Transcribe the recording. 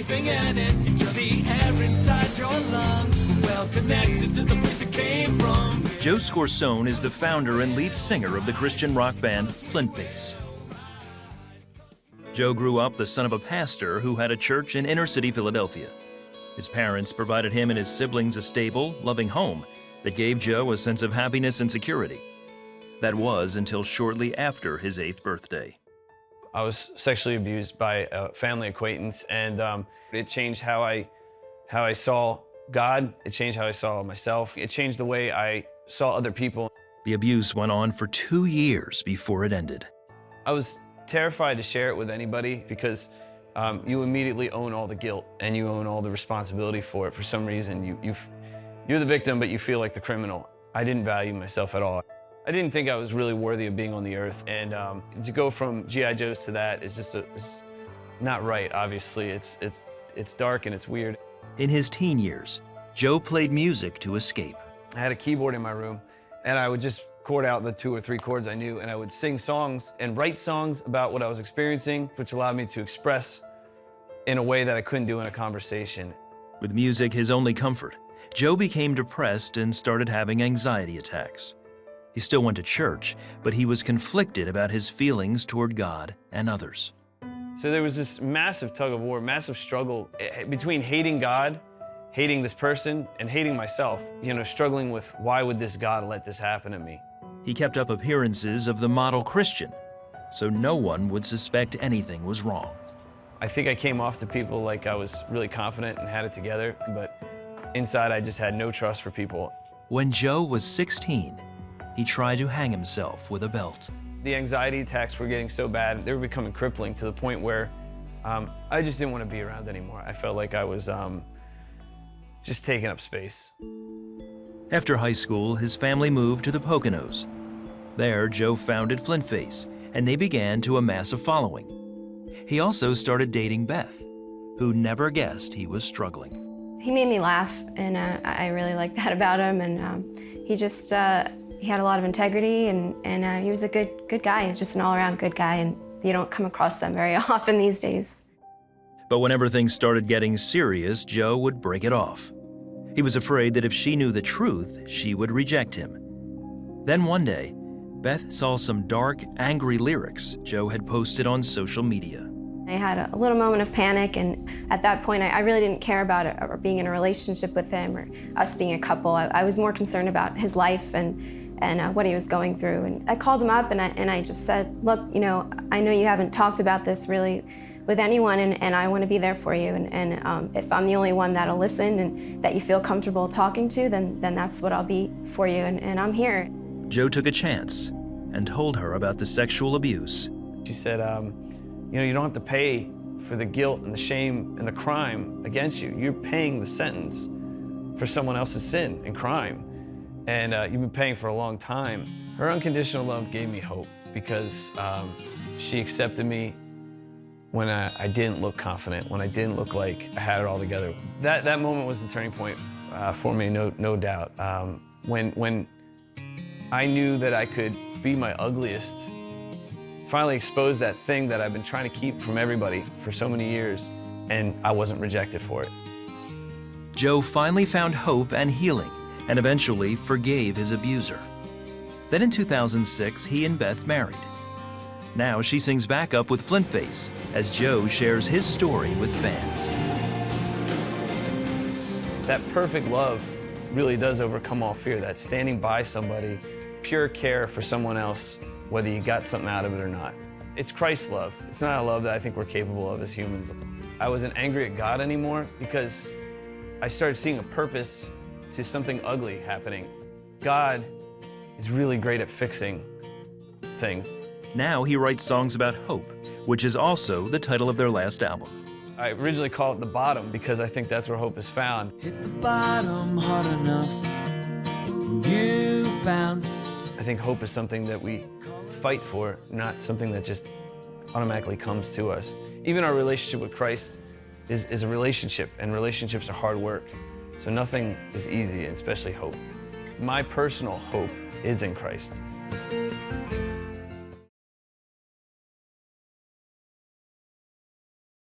everything in it. Enjoy the air inside your lungs. Well connected to the place it came from. Joe Scorsone is the founder and lead singer of the Christian rock band Flintface. Joe grew up the son of a pastor who had a church in inner-city Philadelphia. His parents provided him and his siblings a stable, loving home that gave Joe a sense of happiness and security. That was until shortly after his 8th birthday. I was sexually abused by a family acquaintance, and it changed how I saw God. It changed how I saw myself. It changed the way I saw other people. The abuse went on for 2 years before it ended. I was terrified to share it with anybody because you immediately own all the guilt and you own all the responsibility for it. For some reason, you're the victim, but you feel like the criminal. I didn't value myself at all. I didn't think I was really worthy of being on the earth, and to go from G.I. Joes to that is just it's not right, obviously. It's dark and it's weird. In his teen years, Joe played music to escape. I had a keyboard in my room, and I would just chord out the 2 or 3 chords I knew, and I would sing songs and write songs about what I was experiencing, which allowed me to express in a way that I couldn't do in a conversation. With music his only comfort, Joe became depressed and started having anxiety attacks. He still went to church, but he was conflicted about his feelings toward God and others. So there was this massive tug of war, massive struggle between hating God, hating this person, and hating myself, struggling with why would this God let this happen to me? He kept up appearances of the model Christian, so no one would suspect anything was wrong. I think I came off to people like I was really confident and had it together, but inside I just had no trust for people. When Joe was 16, he tried to hang himself with a belt. The anxiety attacks were getting so bad, they were becoming crippling to the point where I just didn't want to be around anymore. I felt like I was just taking up space. After high school, his family moved to the Poconos. There, Joe founded Flintface, and they began to amass a following. He also started dating Beth, who never guessed he was struggling. He made me laugh, and I really liked that about him, and he just, he had a lot of integrity, and he was a good guy. He was just an all-around good guy, and you don't come across them very often these days. But whenever things started getting serious, Joe would break it off. He was afraid that if she knew the truth, she would reject him. Then one day, Beth saw some dark, angry lyrics Joe had posted on social media. I had a little moment of panic, and at that point, I really didn't care about it, or being in a relationship with him, or us being a couple. I was more concerned about his life and what he was going through. And I called him up, and I just said, look, I know you haven't talked about this really with anyone, and I want to be there for you. And if I'm the only one that'll listen and that you feel comfortable talking to, then that's what I'll be for you, and I'm here. Joe took a chance and told her about the sexual abuse. She said, you don't have to pay for the guilt and the shame and the crime against you. You're paying the sentence for someone else's sin and crime. And you've been paying for a long time. Her unconditional love gave me hope because she accepted me when I didn't look confident, when I didn't look like I had it all together. That moment was the turning point for me, no doubt. When I knew that I could be my ugliest, finally exposed that thing that I've been trying to keep from everybody for so many years, and I wasn't rejected for it. Joe finally found hope and healing, and eventually forgave his abuser. Then in 2006, he and Beth married. Now she sings backup with Flintface as Joe shares his story with fans. That perfect love really does overcome all fear, that standing by somebody, pure care for someone else, whether you got something out of it or not. It's Christ's love. It's not a love that I think we're capable of as humans. I wasn't angry at God anymore because I started seeing a purpose to something ugly happening. God is really great at fixing things. Now he writes songs about hope, which is also the title of their last album. I originally called it The Bottom because I think that's where hope is found. Hit the bottom hard enough, and you bounce. I think hope is something that we fight for, not something that just automatically comes to us. Even our relationship with Christ is a relationship, and relationships are hard work. So nothing is easy, especially hope. My personal hope is in Christ.